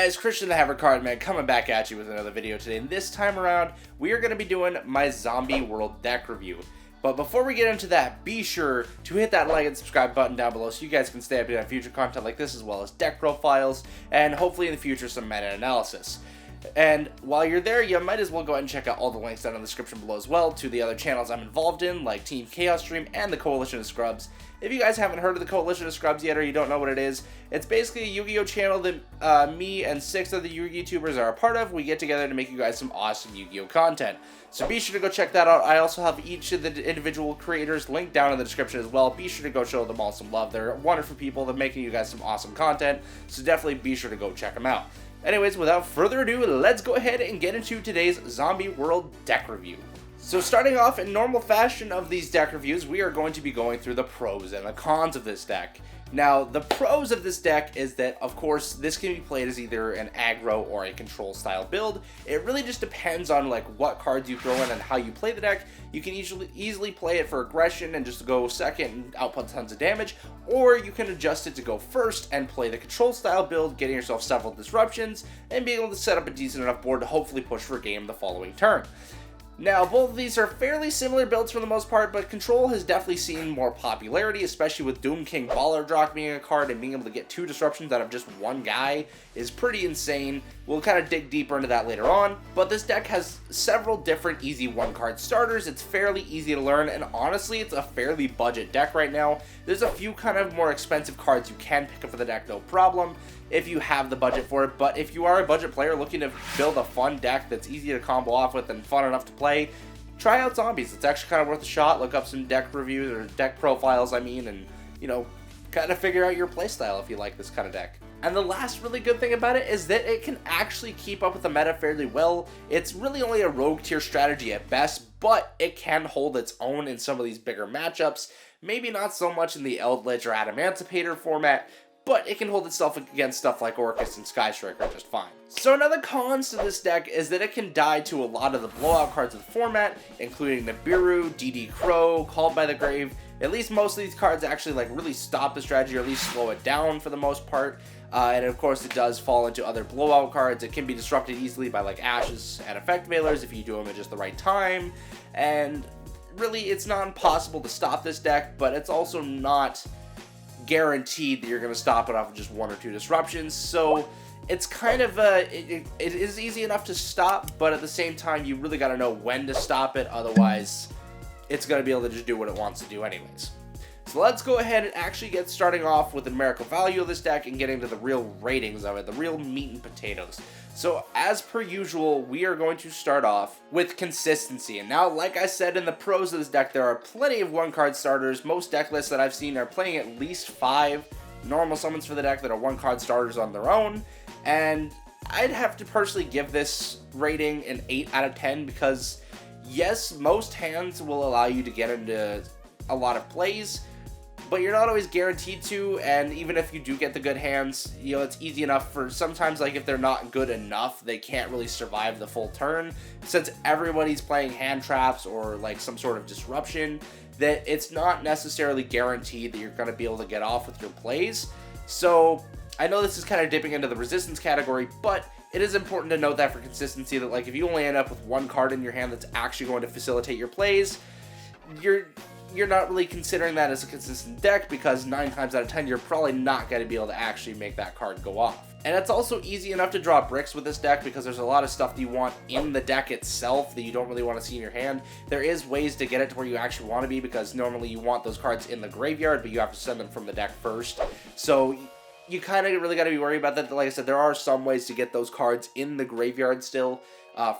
guys, Christian the Haver Card Man coming back at you with another video today, and this time around we are going to be doing my Zombie World deck review. But before we get into that, be sure to hit that like and subscribe button down below so you guys can stay updated on future content like this, as well as deck profiles and hopefully in the future some meta analysis. And while you're there, you might as well go ahead and check out all the links down in the description below as well to the other channels I'm involved in, like Team Chaos Stream and the Coalition of Scrubs. If you guys haven't heard of the Coalition of Scrubs yet, or you don't know what it is, it's basically a Yu-Gi-Oh channel that me and 6 other Yu-Gi YouTubers are a part of. We get together to make you guys some awesome Yu-Gi-Oh content. So be sure to go check that out. I also have each of the individual creators linked down in the description as well. Be sure to go show them all some love. They're wonderful people. They're making you guys some awesome content. So definitely be sure to go check them out. Anyways, without further ado, let's go ahead and get into today's Zombie World deck review. So starting off in normal fashion of these deck reviews, we are going to be going through the pros and the cons of this deck. Now, the pros of this deck is that, of course, this can be played as either an aggro or a control style build. It really just depends on like what cards you throw in and how you play the deck. You can easily play it for aggression and just go second and output tons of damage, or you can adjust it to go first and play the control style build, getting yourself several disruptions and being able to set up a decent enough board to hopefully push for a game the following turn. Now, both of these are fairly similar builds for the most part, but Control has definitely seen more popularity, especially with Doom King Baller Drock being a card and being able to get 2 disruptions out of just one guy is pretty insane. We'll kind of dig deeper into that later on, but this deck has several different easy 1-card starters. It's fairly easy to learn, and honestly, it's a fairly budget deck right now. There's a few kind of more expensive cards you can pick up for the deck, no problem, if you have the budget for it. But if you are a budget player looking to build a fun deck that's easy to combo off with and fun enough to play, try out Zombies. It's actually kind of worth a shot. Look up some deck reviews, or deck profiles, I mean, and, you know, kind of figure out your playstyle if you like this kind of deck. And the last really good thing about it is that it can actually keep up with the meta fairly well. It's really only a rogue tier strategy at best, but it can hold its own in some of these bigger matchups. Maybe not so much in the Eldritch or Adamantipator format, but it can hold itself against stuff like Orcus and Sky Striker just fine. So another cons to this deck is that it can die to a lot of the blowout cards of the format, including Nibiru, DD Crow, Called by the Grave. At least most of these cards actually like really stop the strategy, or at least slow it down for the most part. And of course it does fall into other blowout cards. It can be disrupted easily by like Ashes and Effect Veilers if you do them at just the right time. And really, it's not impossible to stop this deck, but it's also not guaranteed that you're going to stop it off of just 1 or 2 disruptions. So it's kind of it is easy enough to stop, but at the same time you really got to know when to stop it, otherwise it's going to be able to just do what it wants to do anyways. So let's go ahead and actually get starting off with the numerical value of this deck and getting to the real ratings of it, the real meat and potatoes. So as per usual, we are going to start off with consistency. And now, like I said in the pros of this deck, there are plenty of 1-card starters. Most deck lists that I've seen are playing at least 5 normal summons for the deck that are 1-card starters on their own. And I'd have to personally give this rating an 8 out of 10 because, yes, most hands will allow you to get into a lot of plays, but you're not always guaranteed to, and even if you do get the good hands, you know, it's easy enough for sometimes, like, if they're not good enough, they can't really survive the full turn, since everybody's playing hand traps or, like, some sort of disruption, that it's not necessarily guaranteed that you're going to be able to get off with your plays. So, I know this is kind of dipping into the resistance category, but it is important to note that for consistency, that, like, if you only end up with 1 card in your hand that's actually going to facilitate your plays, you're not really considering that as a consistent deck, because 9 times out of 10 you're probably not going to be able to actually make that card go off. And it's also easy enough to draw bricks with this deck because there's a lot of stuff that you want in the deck itself that you don't really want to see in your hand. There is ways to get it to where you actually want to be, because normally you want those cards in the graveyard, but you have to send them from the deck first. So you kind of really got to be worried about that. Like I said, there are some ways to get those cards in the graveyard still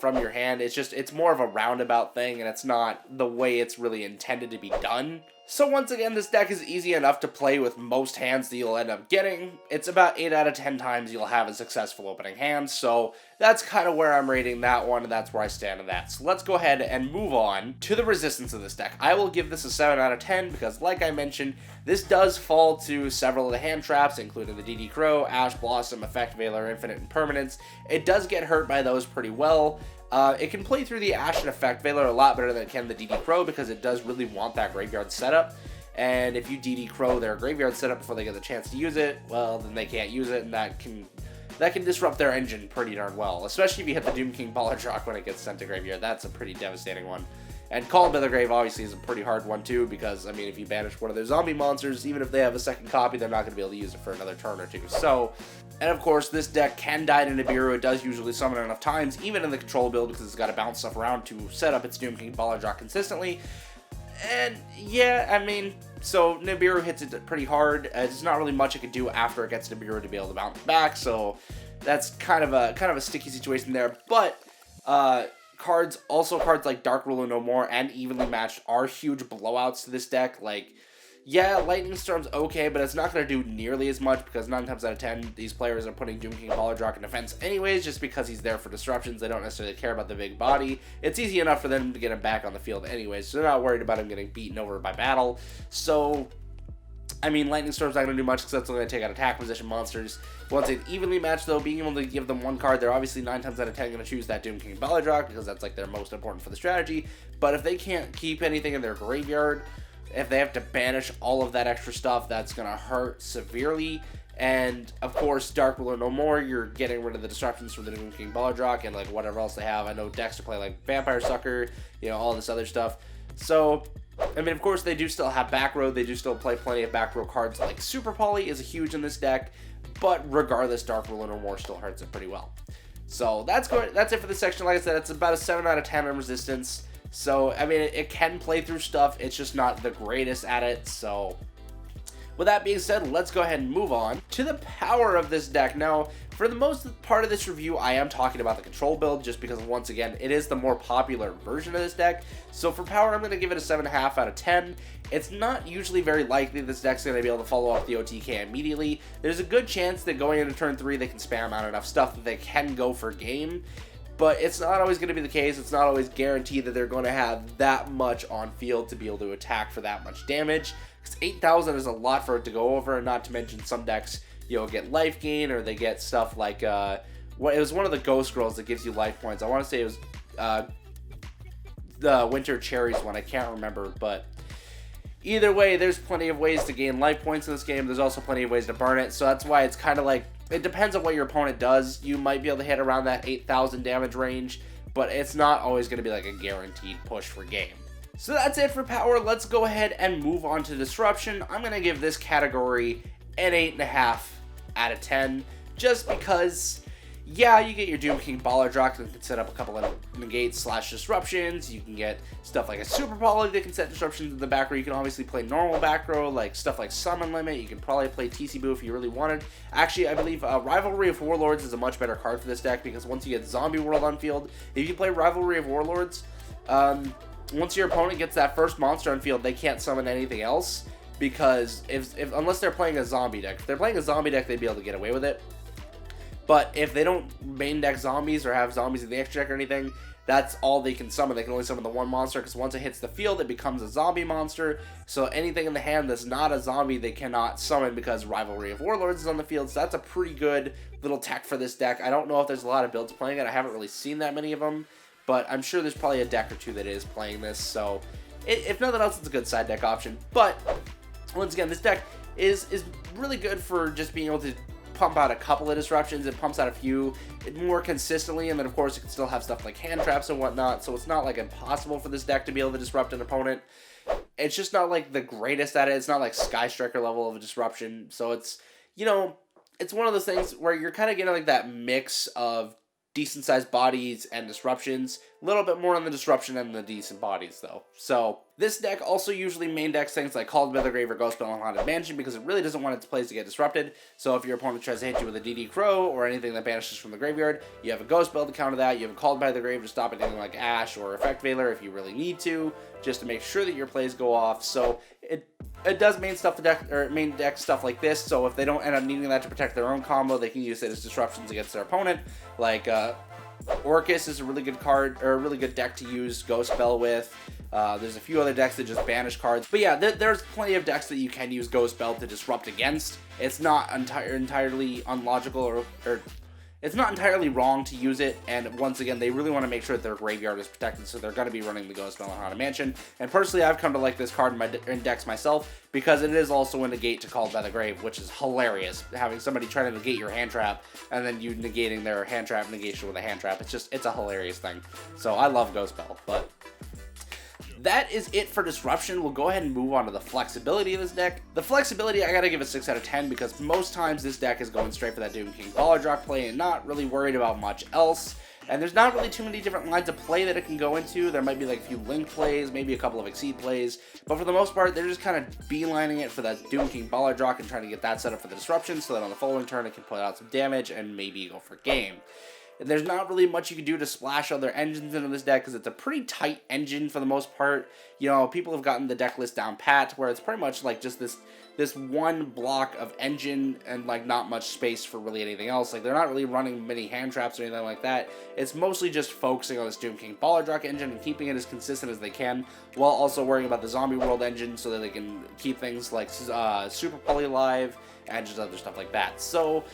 from your hand. It's more of a roundabout thing, and it's not the way it's really intended to be done. So once again, this deck is easy enough to play with most hands that you'll end up getting. It's about 8 out of 10 times you'll have a successful opening hand, so that's kind of where I'm rating that one, and that's where I stand on that. So let's go ahead and move on to the resistance of this deck. I will give this a 7 out of 10 because, like I mentioned, this does fall to several of the hand traps, including the DD Crow, Ash Blossom, Effect Veiler, Infinite Impermanence. It does get hurt by those pretty well. It can play through the Ash and Effect Veiler a lot better than it can the DD Crow, because it does really want that graveyard setup. And if you DD Crow their graveyard setup before they get the chance to use it, well, then they can't use it, and that can that can disrupt their engine pretty darn well, especially if you hit the Doom King Ballardrock when it gets sent to graveyard. That's a pretty devastating one. And Called by the Grave obviously is a pretty hard one too, because, I mean, if you banish one of their zombie monsters, even if they have a second copy, they're not going to be able to use it for another turn or two. So, and of course, this deck can die to Nibiru. It does usually summon enough times, even in the control build, because it's got to bounce stuff around to set up its Doom King Ballardrock consistently. And, yeah, I mean, so Nibiru hits it pretty hard. There's not really much it can do after it gets Nibiru to be able to bounce back, so that's kind of a sticky situation there. But, cards like Dark Ruler No More and Evenly Matched are huge blowouts to this deck. Like, yeah, Lightning Storm's okay, but it's not going to do nearly as much, because 9 times out of 10, these players are putting Doom King Ballardrock in defense anyways, just because he's there for disruptions. They don't necessarily care about the big body. It's easy enough for them to get him back on the field anyways, so they're not worried about him getting beaten over by battle. So, I mean, Lightning Storm's not going to do much, because that's only going to take out attack position monsters. Once it's evenly matched, though, being able to give them one card, they're obviously 9 times out of 10 going to choose that Doom King Ballardrock, because that's, like, their most important for the strategy. But if they can't keep anything in their graveyard, if they have to banish all of that extra stuff, that's going to hurt severely. And, of course, Dark Ruler No More, you're getting rid of the disruptions from the Doom King Ballardrock and, like, whatever else they have. I know decks to play, like, Vampire Sucker, you know, all this other stuff. So, I mean, of course, they do still have back row. They do still play plenty of back row cards. Like, Super Poly is huge in this deck. But, regardless, Dark Ruler No More still hurts it pretty well. So, that's it for this section. Like I said, it's about a 7 out of 10 on resistance. So, I mean, it can play through stuff. It's just not the greatest at it. So, with that being said, let's go ahead and move on to the power of this deck. Now, for the most part of this review, I am talking about the control build, just because, once again, it is the more popular version of this deck. So, for power, I'm going to give it a 7.5 out of 10. It's not usually very likely this deck's going to be able to follow up the OTK immediately. There's a good chance that going into turn 3, they can spam out enough stuff that they can go for game. But it's not always going to be the case. It's not always guaranteed that they're going to have that much on field to be able to attack for that much damage. Because 8,000 is a lot for it to go over, and not to mention some decks, you know, get life gain, or they get stuff like, it was one of the Ghost Girls that gives you life points. I want to say it was the Winter Cherries one. I can't remember, but either way, there's plenty of ways to gain life points in this game. There's also plenty of ways to burn it, so that's why it's kind of like, it depends on what your opponent does. You might be able to hit around that 8,000 damage range, but it's not always going to be like a guaranteed push for game. So that's it for power. Let's go ahead and move on to disruption. I'm going to give this category an 8.5 out of 10, just because, yeah, you get your Doom King Ballardrock that can set up a couple of negates / disruptions. You can get stuff like a Super Poly that can set disruptions in the back row. You can obviously play normal back row, like stuff like Summon Limit. You can probably play TC Boo if you really wanted. Actually, I believe Rivalry of Warlords is a much better card for this deck, because once you get Zombie World on field, if you play Rivalry of Warlords, once your opponent gets that first monster on field, they can't summon anything else, because unless they're playing a zombie deck. If they're playing a zombie deck, they'd be able to get away with it. But if they don't main deck zombies or have zombies in the extra deck or anything, that's all they can summon. They can only summon the one monster, because once it hits the field, it becomes a zombie monster. So anything in the hand that's not a zombie, they cannot summon, because Rivalry of Warlords is on the field. So that's a pretty good little tech for this deck. I don't know if there's a lot of builds playing it. I haven't really seen that many of them, but I'm sure there's probably a deck or two that is playing this. So if nothing else, it's a good side deck option. But once again, this deck is really good for just being able to pump out a couple of disruptions. It pumps out a few more consistently, and then of course it can still have stuff like hand traps and whatnot, so it's not like impossible for this deck to be able to disrupt an opponent. It's just not like the greatest at it. It's not like Sky Striker level of a disruption, so it's, you know, it's one of those things where you're kind of getting like that mix of decent sized bodies and disruptions. A little bit more on the disruption than the decent bodies though. So this deck also usually main decks things like Called by the Grave or Ghost Spell and Haunted Mansion, because it really doesn't want its plays to get disrupted. So if your opponent tries to hit you with a DD Crow or anything that banishes from the graveyard, you have a Ghost Spell to counter that. You have a Called by the Grave to stop anything like Ash or Effect Veiler if you really need to, just to make sure that your plays go off. So it does main deck stuff like this, so if they don't end up needing that to protect their own combo, they can use it as disruptions against their opponent. Like Orcus is a really good card, or a really good deck to use Ghost Spell with. There's a few other decks that just banish cards, but yeah, there's plenty of decks that you can use Ghost Spell to disrupt against. It's not entirely unlogical, or it's not entirely wrong to use it, and once again, they really want to make sure that their graveyard is protected, so they're going to be running the Ghost Spell on Haunted Mansion. And personally, I've come to like this card in my decks myself, because it is also a negate to Called by the Grave, which is hilarious. Having somebody try to negate your hand trap, and then you negating their hand trap negation with a hand trap. It's a hilarious thing. So I love Ghost Spell, but that is it for Disruption. We'll go ahead and move on to the flexibility of this deck. The flexibility, I gotta give it 6 out of 10 because most times this deck is going straight for that Doom King Baller Drop play and not really worried about much else. And there's not really too many different lines of play that it can go into. There might be like a few Link plays, maybe a couple of Exceed plays, but for the most part, they're just kind of beelining it for that Doom King Baller Drop and trying to get that set up for the Disruption so that on the following turn it can put out some damage and maybe go for game. There's not really much you can do to splash other engines into this deck because it's a pretty tight engine for the most part. You know, people have gotten the deck list down pat where it's pretty much like just this one block of engine and like not much space for really anything else. Like they're not really running many hand traps or anything like that. It's mostly just focusing on this Doom King Baller Drop engine and keeping it as consistent as they can while also worrying about the Zombie World engine so that they can keep things like Super Poly alive and just other stuff like that. So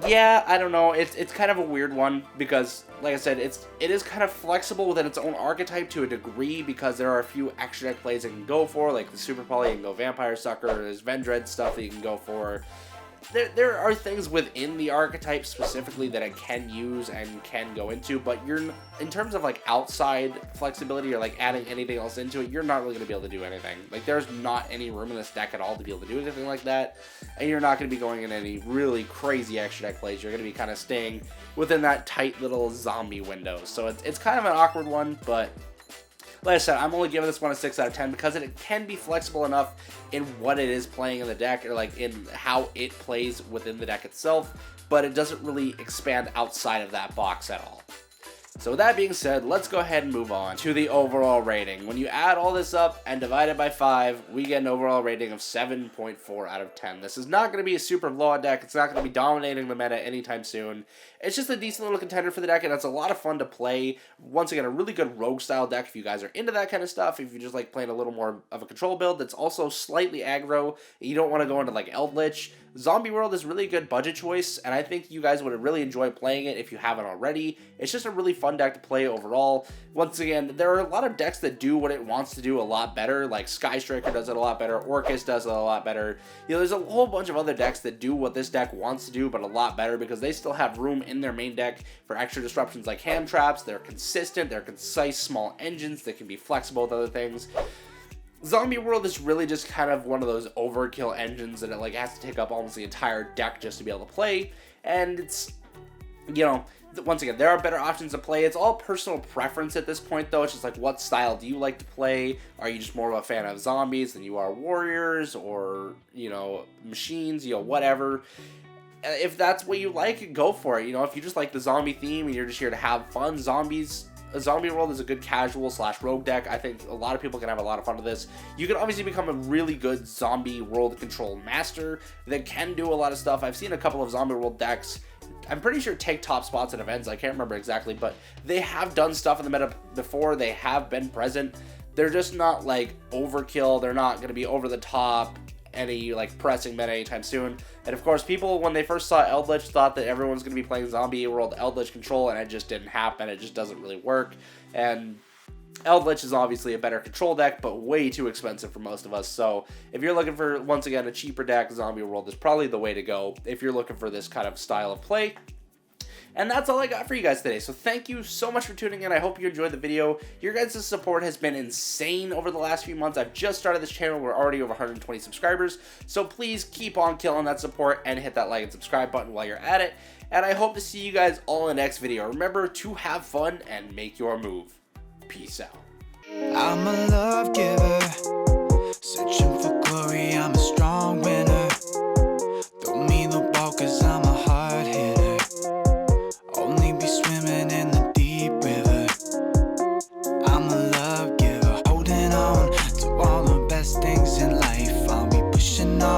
yeah, I don't know. It's kind of a weird one because, like I said, it is kind of flexible within its own archetype to a degree because there are a few extra deck plays it can go for, like the Super Poly, you can go Vampire Sucker, there's Vendread stuff that you can go for. There are things within the archetype specifically that it can use and can go into, but in terms of like outside flexibility or like adding anything else into it, you're not really going to be able to do anything. Like there's not any room in this deck at all to be able to do anything like that, and you're not going to be going in any really crazy extra deck plays. You're going to be kind of staying within that tight little zombie window. So it's kind of an awkward one, but like I said, I'm only giving this one a 6 out of 10 because it can be flexible enough in what it is playing in the deck or like in how it plays within the deck itself, but it doesn't really expand outside of that box at all. So with that being said, let's go ahead and move on to the overall rating. When you add all this up and divide it by 5, we get an overall rating of 7.4 out of 10. This is not going to be a super flawed deck. It's not going to be dominating the meta anytime soon. It's just a decent little contender for the deck, and it's a lot of fun to play. Once again, a really good rogue style deck if you guys are into that kind of stuff. If you just like playing a little more of a control build that's also slightly aggro, you don't want to go into like Eldritch. Zombie World is really good budget choice, and I think you guys would really enjoy playing it if you haven't already. It's just a really fun deck to play overall. Once again, there are a lot of decks that do what it wants to do a lot better, like Sky Striker does it a lot better, Orcus does it a lot better. You know, there's a whole bunch of other decks that do what this deck wants to do, but a lot better because they still have room in their main deck for extra disruptions like hand traps. They're consistent, they're concise, small engines that can be flexible with other things. Zombie World is really just kind of one of those overkill engines that it like has to take up almost the entire deck just to be able to play, and it's, you know, once again, there are better options to play. It's all personal preference at this point, though. It's just like, what style do you like to play? Are you just more of a fan of zombies than you are warriors or, you know, machines, you know, whatever. If that's what you like, go for it. You know, if you just like the zombie theme and you're just here to have fun, Zombie World is a good casual / rogue deck. I think a lot of people can have a lot of fun with this. You can obviously become a really good Zombie World control master that can do a lot of stuff. I've seen a couple of Zombie World decks, I'm pretty sure, take top spots at events. I can't remember exactly, but they have done stuff in the meta before. They have been present. They're just not like overkill. They're not going to be over the top, any like pressing meta anytime soon. And of course, people when they first saw Eldritch thought that everyone's going to be playing Zombie World Eldritch control, and it just didn't happen. It just doesn't really work. And Eldritch is obviously a better control deck, but way too expensive for most of us. So if you're looking for, once again, a cheaper deck, Zombie World is probably the way to go if you're looking for this kind of style of play. And that's all I got for you guys today. So thank you so much for tuning in. I hope you enjoyed the video. Your guys' support has been insane over the last few months. I've just started this channel. We're already over 120 subscribers. So please keep on killing that support and hit that like and subscribe button while you're at it. And I hope to see you guys all in the next video. Remember to have fun and make your move. Peace out. I'm a love giver, searching for glory. I'm a strong winner. Throw me the ball 'cause I'm a hard hitter. Only be swimming in the